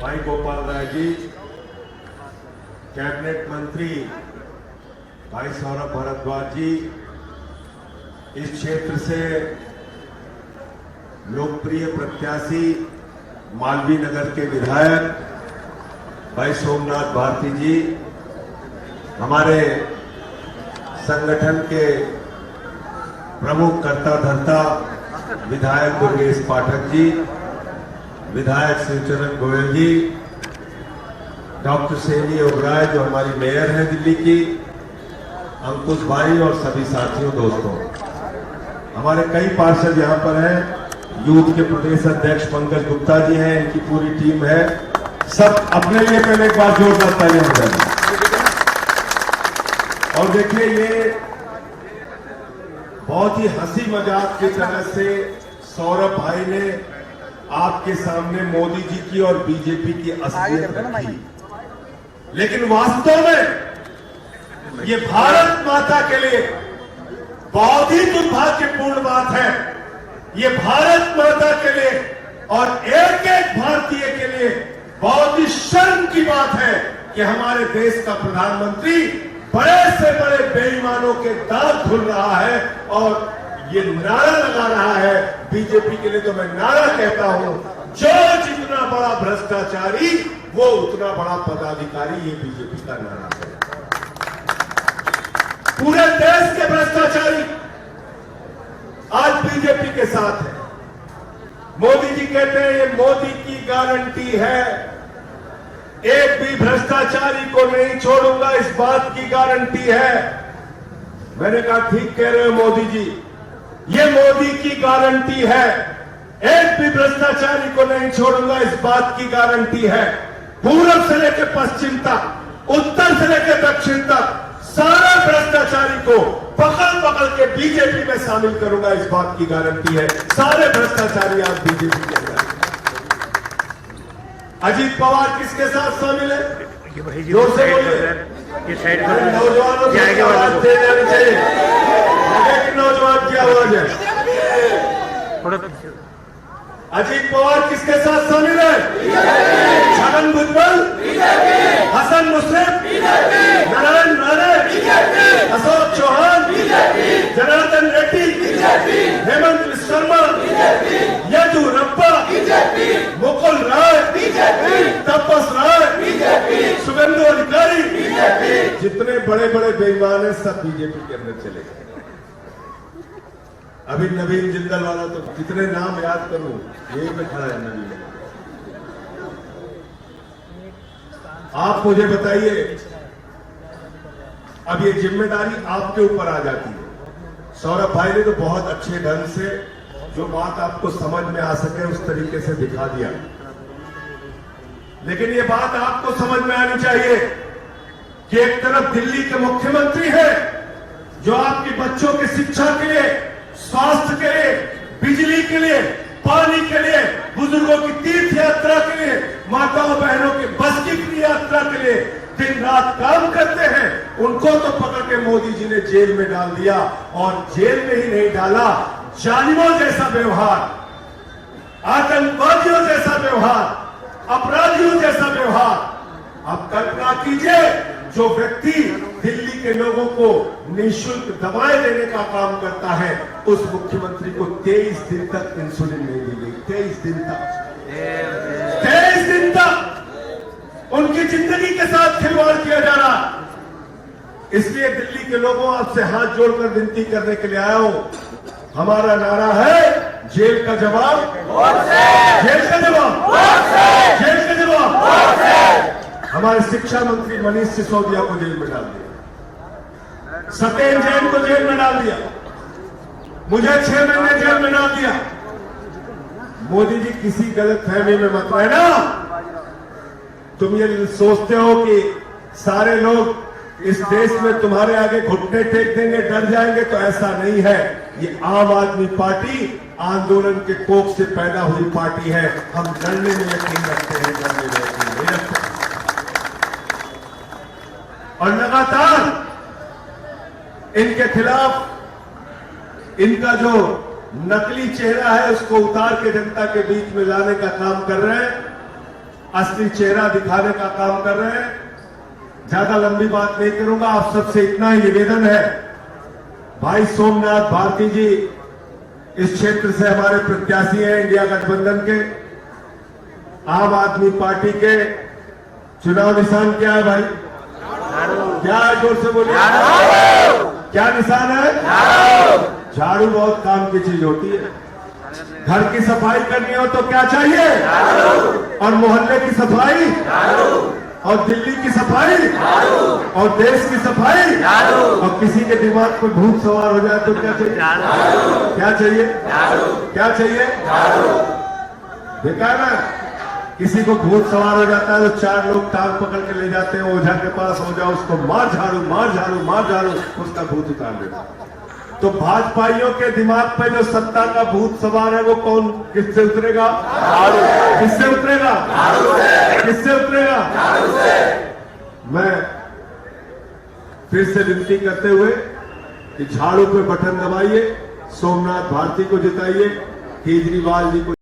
भाई गोपाल राय जी, कैबिनेट मंत्री भाई सौरभ भारद्वाज जी, इस क्षेत्र से लोकप्रिय प्रत्याशी मालवीय नगर के विधायक भाई सोमनाथ भारती जी, हमारे संगठन के प्रमुख कर्ता धर्ता विधायक दुर्गेश पाठक जी, विधायक शिवचरण गोयल जी, डॉक्टर सेनी ओबराय जो हमारी मेयर है दिल्ली की, अंकुश भाई और सभी साथियों दोस्तों, हमारे कई पार्षद यहाँ पर हैं, यूथ के प्रदेश अध्यक्ष पंकज गुप्ता जी हैं, इनकी पूरी टीम है, सब अपने लिए पहले एक बार जोरदार तालियां हो जाए। और देखिए ये बहुत ही हंसी मजाक की तरह से सौरभ भाई ने आपके सामने मोदी जी की और बीजेपी की असलियत रखी, लेकिन वास्तव में ये भारत माता के लिए बहुत ही दुर्भाग्यपूर्ण बात है। ये भारत माता के लिए और एक एक भारतीय के लिए बहुत ही शर्म की बात है कि हमारे देश का प्रधानमंत्री बड़े से बड़े बेईमानों के दांत धुल रहा है और ये नारा लगा रहा है बीजेपी के लिए। तो मैं नारा कहता हूं, जो जितना बड़ा भ्रष्टाचारी वो उतना बड़ा पदाधिकारी, ये बीजेपी का नारा है। पूरे देश के भ्रष्टाचारी आज बीजेपी के साथ है। मोदी जी कहते हैं ये मोदी की गारंटी है, एक भी भ्रष्टाचारी को नहीं छोड़ूंगा, इस बात की गारंटी है। मैंने कहा ठीक कह रहे हो मोदी जी, ये मोदी की गारंटी है, एक भी भ्रष्टाचारी को नहीं छोड़ूंगा, इस बात की गारंटी है। पूर्व से लेकर पश्चिम तक, उत्तर से लेकर दक्षिण तक सारे भ्रष्टाचारी को पकड़ पकड़ के बीजेपी में शामिल करूंगा, इस बात की गारंटी है। सारे भ्रष्टाचारी आज बीजेपी के अंदर। अजीत पवार किसके साथ शामिल है? जोर से बोलिए। नौजवानों की आवाज तेज आनी चाहिए, कि नौजवान की आवाज है। अजीत पवार किसके साथ शामिल है? छगन भुजबल, हसन मुश्रीफ, नारायण राणे, अशोक चौहान, जनार्दन रेड्डी, हेमंत विश्वकर्मा, येदियुरप्पा, मुकुल राय, तपस राय, शुभेंदु अधिकारी, जितने बड़े बड़े बेईमान हैं सब बीजेपी के अंदर चले गए। अभी नवीन जिंदल वाला तो कितने नाम याद करूं, यही पे खड़ा है नवीन। आप मुझे बताइए, अब ये जिम्मेदारी आपके ऊपर आ जाती है। सौरभ भाई ने तो बहुत अच्छे ढंग से जो बात आपको समझ में आ सके उस तरीके से दिखा दिया, लेकिन ये बात आपको समझ में आनी चाहिए कि एक तरफ दिल्ली के मुख्यमंत्री हैं जो आपकी बच्चों की शिक्षा के लिए, स्वास्थ्य के लिए, बिजली के लिए, पानी के लिए, बुजुर्गों की तीर्थ यात्रा के लिए, माताओं बहनों के बस की यात्रा के लिए दिन रात काम करते हैं, उनको तो पकड़ के मोदी जी ने जेल में डाल दिया। और जेल में ही नहीं डाला, जालिमों जैसा व्यवहार, आतंकवादियों जैसा व्यवहार, अपराधियों जैसा व्यवहार। आप कल्पना कीजिए, जो व्यक्ति दिल्ली के लोगों को निःशुल्क दवाएं देने का काम करता है, उस मुख्यमंत्री को 23 दिन तक इंसुलिन नहीं दी गई। 23 दिन तक, 23 दिन तक उनकी जिंदगी के साथ खिलवाड़ किया जा रहा। इसलिए दिल्ली के लोगों, आपसे हाथ जोड़कर विनती करने के लिए आया हूं। हमारा नारा है, जेल का जवाब, जेल का जवाब, जेल का जवाब। हमारे शिक्षा मंत्री मनीष सिसोदिया को जेल में डाल दिया, सत्येंद्र जैन को जेल में डाल दिया, मुझे 6 महीने जेल में डाल दिया। मोदी जी किसी गलत फहमी में मत रहना। तुम ये सोचते हो कि सारे लोग इस देश में तुम्हारे आगे घुटने टेक देंगे, डर जाएंगे, तो ऐसा नहीं है। ये आम आदमी पार्टी आंदोलन के कोख से पैदा हुई पार्टी है। हम लड़ने में यकीन रखते हैं, लड़ने में यकीन नहीं रखते। और लगातार इनके खिलाफ इनका जो नकली चेहरा है उसको उतार के जनता के बीच में लाने का काम कर रहे हैं। असली चेहरा दिखाने का काम कर रहे हैं। ज्यादा लंबी बात नहीं करूंगा, आप सबसे इतना ही निवेदन है, भाई सोमनाथ भारती जी इस क्षेत्र से हमारे प्रत्याशी हैं इंडिया गठबंधन के। आम आदमी पार्टी के चुनाव निशान क्या है भाई? क्या है? जोर से बोलिए। क्या निशान है? झाड़ू बहुत काम की चीज होती है। घर की सफाई करनी हो तो क्या चाहिए? और मोहल्ले की सफाई, और दिल्ली की सफाई, और देश की सफाई, और किसी के दिमाग पर भूत सवार हो जाए तो क्या चाहिए? क्या चाहिए? क्या चाहिए? देखा है ना, किसी को भूत सवार हो जाता है तो 4 लोग टांग पकड़ के ले जाते हैं ओझा के पास, ओझा उसको मार झाड़ू मार झाड़ू मार झाड़ू, उसका भूत उतार देता। तो भाजपाइयों के दिमाग पे जो सत्ता का भूत सवार है वो कौन, किससे उतरेगा? किससे उतरेगा? किससे उतरेगा? मैं फिर से विनती करते हुए कि झाड़ू पे बटन दबाइए, सोमनाथ भारती को जिताइए, केजरीवाल जी को